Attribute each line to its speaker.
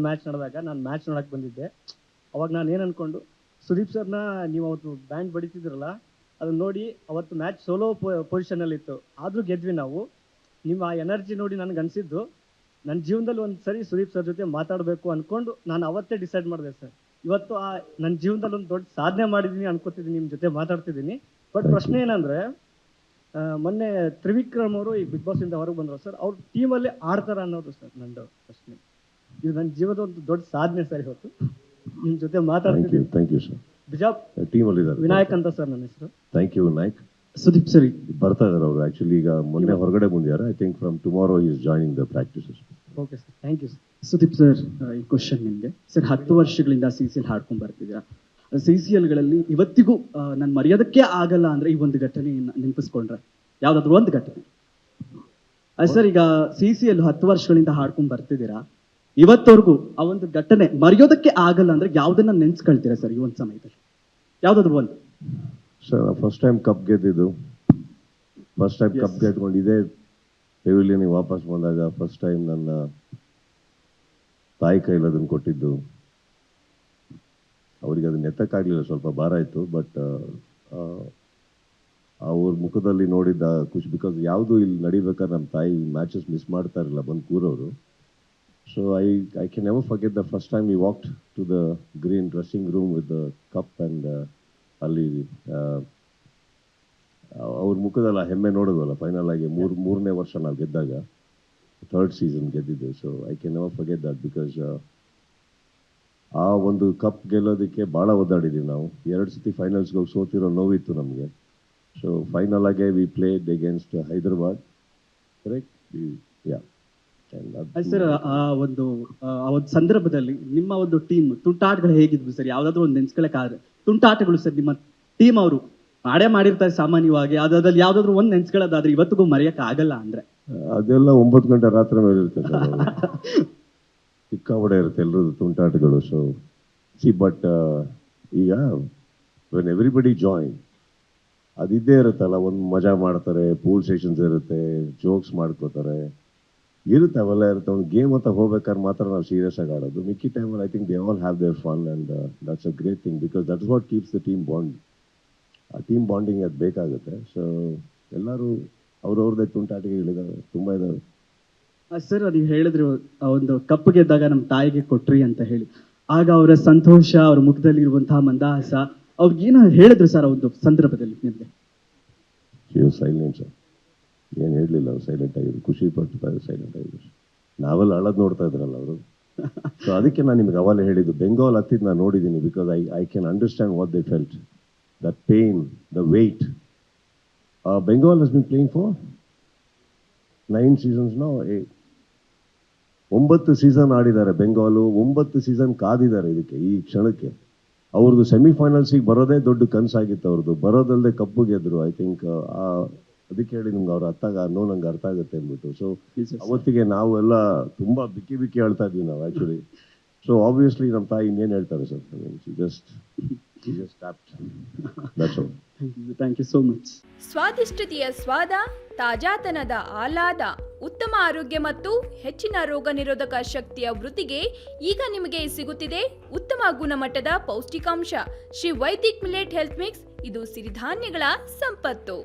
Speaker 1: Match ನಡೆದಾಗ ನಾನು match ನೋಡಕ್ಕೆ ಬಂದಿದ್ದೆ. ಅವಾಗ ನಾನು ಏನು ಅನ್ಕೊಂಡು, ಸುದೀಪ್ ಸರ್ನ ನೀವು ಅವತ್ತು ಬ್ಯಾಂಡ್ ಬಡಿತಿದ್ರಲ್ಲ, ಅದನ್ನ ನೋಡಿ ಅವತ್ತು ಮ್ಯಾಚ್ ಸೋಲೋ ಪೊಸಿಷನಲ್ಲಿತ್ತು, ಆದರೂ ಗೆದ್ವಿ ನಾವು. ನಿಮ್ಮ ಆ ಎನರ್ಜಿ ನೋಡಿ ನನಗೆ ಅನಿಸಿದ್ದು, ನನ್ನ ಜೀವನದಲ್ಲಿ ಒಂದು ಸರಿ ಸುದೀಪ್ ಸರ್ ಜೊತೆ ಮಾತಾಡಬೇಕು ಅಂದ್ಕೊಂಡು ನಾನು ಅವತ್ತೇ ಡಿಸೈಡ್ ಮಾಡಿದೆ ಸರ್. ಇವತ್ತು ನನ್ನ ಜೀವನದಲ್ಲಿ ಒಂದು ದೊಡ್ಡ ಸಾಧನೆ ಮಾಡಿದ್ದೀನಿ ಅನ್ಕೋತಿದ್ದೀನಿ, ನಿಮ್ಮ ಜೊತೆ ಮಾತಾಡ್ತಿದ್ದೀನಿ. ಬಟ್ ಪ್ರಶ್ನೆ ಏನಂದರೆ, ಮೊನ್ನೆ ತ್ರಿವಿಕ್ರಮ್ ಅವರು ಈ ಬಿಗ್ ಬಾಸ್ ಇಂದ ಹೊರಗೆ ಬಂದರು ಸರ್, ಅವ್ರ ಟೀಮಲ್ಲಿ ಆಡ್ತಾರ ಅನ್ನೋದು ಸರ್ ನಂದು ಪ್ರಶ್ನೆ. ಇದು ನನ್ನ ಜೀವನದ ಒಂದು ದೊಡ್ಡ ಸಾಧನೆ ಸರ್. ಇವತ್ತು ನಿಮ್ಮ ಜೊತೆ ಮಾತಾಡ್ತಿದ್ದೀನಿ.
Speaker 2: Thank you sir.
Speaker 1: ಬಿಜಾಪ್
Speaker 2: ಟೀಮಲ್ಲಿ ಇದ್ದಾರೆ
Speaker 1: ವಿನಾಯಕ್ ಅಂತ ಸರ್ ನನ್ನ ಹೆಸರು.
Speaker 2: Thank you Vinayak.
Speaker 1: Sudeep sir
Speaker 2: ಬರ್ತಾ ಇದ್ದಾರೆ ಅವರು. ಆಕ್ಚುಲಿ ಈಗ ಮೊನ್ನೆ ಹೊರಗಡೆ ಬಂದಿದ್ದಾರೆ. I think from tomorrow is joining the practices.
Speaker 1: Okay sir, thank you sir.
Speaker 3: Sudeep sir, ಈ ಕ್ವಶನ್ ನಿಮಗೆ ಸರ್. 10 ವರ್ಷಗಳಿಂದ CCL ಹಾಡ್ಕೊಂಡು ಬರ್ತಿದ್ದೀರಾ. CCLಗಳಲ್ಲಿ ಇವತ್ತಿಗೂ ನಾನು ಮರೆಯೋದಕ್ಕೆ ಆಗಲ್ಲ ಅಂದ್ರೆ ಈ ಒಂದು ಘಟನೆ ನೆನಪಿಸ್ಕೊಂಡ್ರೆ ಯಾವ್ದಾದ್ರು ಒಂದು ಘಟನೆ ಸರ್? ಈಗ CCL 10 ವರ್ಷಗಳಿಂದ ಹಾಡ್ಕೊಂಡು ಬರ್ತಿದ್ದೀರಾ, ಇವತ್ತವರೆಗೂ ಆ ಒಂದು ಘಟನೆ ಮರೆಯೋದಕ್ಕೆ ಆಗಲ್ಲ ಅಂದ್ರೆ ಯಾವ್ದನ್ನ ನೆನ್ಸ್ಕೊಳ್ತೀರಾ ಸರ್? ಈ ಒಂದು ಸಮಯದಲ್ಲಿ ಯಾವ್ದಾದ್ರು ಒಂದು.
Speaker 2: ಸರ್, ಫಸ್ಟ್ ಟೈಮ್ ಕಪ್ ಗೆದ್ದಿದ್ದು, ಫಸ್ಟ್ ಟೈಮ್ ಕಪ್ ಗೆದ್ಕೊಂಡು ಇದೇ ಪೆವಿಲಿಯನ್ಗೆ ವಾಪಸ್ ಬಂದಾಗ ಫಸ್ಟ್ ಟೈಮ್ ನನ್ನ ತಾಯಿ ಕೈಲಿ ಅದನ್ನು ಕೊಟ್ಟಿದ್ದು. ಅವ್ರಿಗೆ ಅದನ್ನ ಎತ್ತಕ್ಕಾಗಲಿಲ್ಲ, ಸ್ವಲ್ಪ ಭಾರ ಇತ್ತು. ಬಟ್ ಅವ್ರ ಮುಖದಲ್ಲಿ ನೋಡಿದ್ದ ಖುಷಿ, ಬಿಕಾಸ್ ಯಾವುದು ಇಲ್ಲಿ ನಡಿಬೇಕಾದ್ರೆ ನಮ್ಮ ತಾಯಿ ಮ್ಯಾಚಸ್ ಮಿಸ್ ಮಾಡ್ತಾ ಇರಲಿಲ್ಲ, ಬಂದು ಕೂರೋರು. So I can never forget the first time we walked to the green dressing room with the cup and ಅಲ್ಲಿ ಅವ್ರ ಮುಖದಲ್ಲ ಹೆಮ್ಮೆ ನೋಡೋದಲ್ಲ. ಫೈನಲ್ ಆಗಿ ಮೂರನೇ ವರ್ಷ ನಾವು ಗೆದ್ದಾಗ, 3rd ಸೀಸನ್ ಗೆದ್ದಿದ್ದು. So I can never forget that, because ಆ ಒಂದು ಕಪ್ ಗೆಲ್ಲೋದಕ್ಕೆ ಭಾಳ ಒದ್ದಾಡಿದ್ದೀವಿ ನಾವು. 2 ಸತಿ ಫೈನಲ್ಸ್ಗೆ ಹೋಗಿ ಸೋತಿರೋ ನೋವಿತ್ತು ನಮಗೆ. ಸೊ ಫೈನಲ್ ಆಗಿ we played against Hyderabad, correct? Yeah.
Speaker 3: Sir, ಆ ಒಂದು ಸಂದರ್ಭದಲ್ಲಿ ನಿಮ್ಮ ಒಂದು ಟೀಮ್ ತುಂಟಾಟಗಳು ಹೇಗಿದ್ವು ಸರ್? ಯಾವ್ದಾದ್ರು ಒಂದು ನೆನ್ಸ್ಕೊಳಕ್ಕಾದ್ರೆ ತುಂಟಾಟಗಳು ಸರ್, ನಿಮ್ಮ ಟೀಮ್ ಅವರು ಮಾಡೇ ಮಾಡಿರ್ತಾರೆ ಸಾಮಾನ್ಯವಾಗಿ, ಅದ್ರಲ್ಲಿ ಯಾವ್ದಾದ್ರು ಒಂದು ನೆನ್ಸ್ಕೊಳ್ಳೋದಾದ್ರೆ ಇವತ್ತಿಗೂ ಮರೆಯಕ್ಕೆ ಆಗಲ್ಲ ಅಂದ್ರೆ?
Speaker 2: ಅದೆಲ್ಲ 9 ಗಂಟೆ ರಾತ್ರಿ ಮೇಲೆ ಇರುತ್ತೆ ಸರ್. ಸಿಕ್ಕಾಪಟ್ಟೆ ಇರುತ್ತೆ ಎಲ್ಲರದ್ದು ತುಂಟಾಟಗಳು. ಸೊ ಬಟ್ ಈಗ ವೆನ್ ಎವ್ರಿಬಡಿ ಜಾಯಿನ್ ಅದಿದ್ದೇ ಇರುತ್ತಲ್ಲ, ಒಂದು ಮಜಾ ಮಾಡ್ತಾರೆ, ಪೂಲ್ ಸೆಷನ್ಸ್ ಇರುತ್ತೆ, ಜೋಕ್ಸ್ ಮಾಡ್ಕೋತಾರೆ, ಇರುತ್ತೆ, ಅವೆಲ್ಲ ಇರುತ್ತೆ. ಒಂದು ಗೇಮ್ ಅಂತ ಹೋಗ್ಬೇಕಾದ್ರೆ ಮಾತ್ರ ನಾವು ಸೀರಿಯಸ್ ಆಗಿ ಆಡೋದು. ಮಿಕ್ಕಿ ಟೈಮಲ್ಲಿ I think they all have their fun and that's a great thing, because that's what keeps the team bond. ಆ ಟೀಮ್ ಬಾಂಡಿಂಗ್ ಅದು ಬೇಕಾಗುತ್ತೆ. ಸೊ ಎಲ್ಲರೂ ಅವ್ರವ್ರದ್ದೇ ತುಂಟಾಟಿಕೆಗಳಿದ್ದಾವೆ, ತುಂಬ ಇದ್ದಾವೆ.
Speaker 3: ಸರ್, ನೀವು ಹೇಳಿದ್ರು ಒಂದು ಕಪ್ ಗೆದ್ದಾಗ ನಮ್ಮ ತಾಯಿಗೆ ಕೊಟ್ರಿ ಅಂತ ಹೇಳಿ, ಆಗ ಅವರ ಸಂತೋಷ, ಅವ್ರ ಮುಖದಲ್ಲಿರುವಂತಹ ಮಂದಹಾಸ, ಅವ್ರಿಗೇನೋ ಹೇಳಿದ್ರು ಸರ್ ಆ ಒಂದು ಸಂದರ್ಭದಲ್ಲಿ ನಿಮಗೆ?
Speaker 2: ಸೈಲೆಂಟ್ ಸರ್, ಏನು ಹೇಳಲಿಲ್ಲ. ಅವ್ರು ಸೈಲೆಂಟ್ ಆಗಿದ್ರು, ಖುಷಿ ಪಟ್ಟು ಸೈಲೆಂಟ್ ಆಗಿದ್ರು. ನಾವೆಲ್ಲ ಅಳದ್ ನೋಡ್ತಾ ಇದ್ರಲ್ಲ ಅವರು. ಸೊ ಅದಕ್ಕೆ ನಾನು ನಿಮ್ಗೆ ಅವಾಗಲೇ ಹೇಳಿದ್ದು, ಬೆಂಗಾಲ್ ಹತ್ತಿದ್ದು ನಾನು ನೋಡಿದ್ದೀನಿ. Because I can understand what they felt, the pain, the weight. Bengal has been playing for 9 seasons no 9 season ಆಡಿದ್ದಾರೆ ಬೆಂಗಾಲು. 9 ಸೀಸನ್ ಕಾದಿದ್ದಾರೆ ಇದಕ್ಕೆ, ಈ ಕ್ಷಣಕ್ಕೆ. ಅವ್ರದ್ದು ಸೆಮಿಫೈನಲ್ಸಿಗೆ ಬರೋದೇ ದೊಡ್ಡ ಕನಸಾಗಿತ್ತು ಅವ್ರದ್ದು, ಬರೋದಲ್ಲದೆ ಕಪ್ಪು ಗೆದ್ರು. ಐ ಥಿಂಕ್ ಅದಕ್ಕೆ ಹೇಳಿ ನಿಮ್ಗೆ ಅವ್ರ ನಂಗೆ ಅರ್ಥ ಆಗುತ್ತೆ ಅಂದ್ಬಿಟ್ಟು. ಸೊ ಅವತ್ತಿಗೆ ನಾವೆಲ್ಲ ತುಂಬ ಬಿಕ್ಕಿ ಹೇಳ್ತಾ ಇದ್ವಿ ನಾವು ಆ್ಯಕ್ಚುಲಿ. ಸೊ ಆಬ್ವಿಯಸ್ಲಿ ನಮ್ಮ ತಾಯಿ ಇನ್ನೇನು ಹೇಳ್ತಾರೆ sir, just
Speaker 3: thank you so much.
Speaker 4: ಸ್ವಾದಿಷ್ಟತೆಯ ಸ್ವಾದ, ತಾಜಾತನದ ಆಹ್ಲಾದ, ಉತ್ತಮ ಆರೋಗ್ಯ ಮತ್ತು ಹೆಚ್ಚಿನ ರೋಗ ನಿರೋಧಕ ಶಕ್ತಿಯ ವೃದ್ಧಿಗೆ ಈಗ ನಿಮಗೆ ಸಿಗುತ್ತಿದೆ ಉತ್ತಮ ಗುಣಮಟ್ಟದ ಪೌಷ್ಟಿಕಾಂಶ Shri Vaidik millet health mix. ಇದು ಸಿರಿಧಾನ್ಯಗಳ ಸಂಪತ್ತು.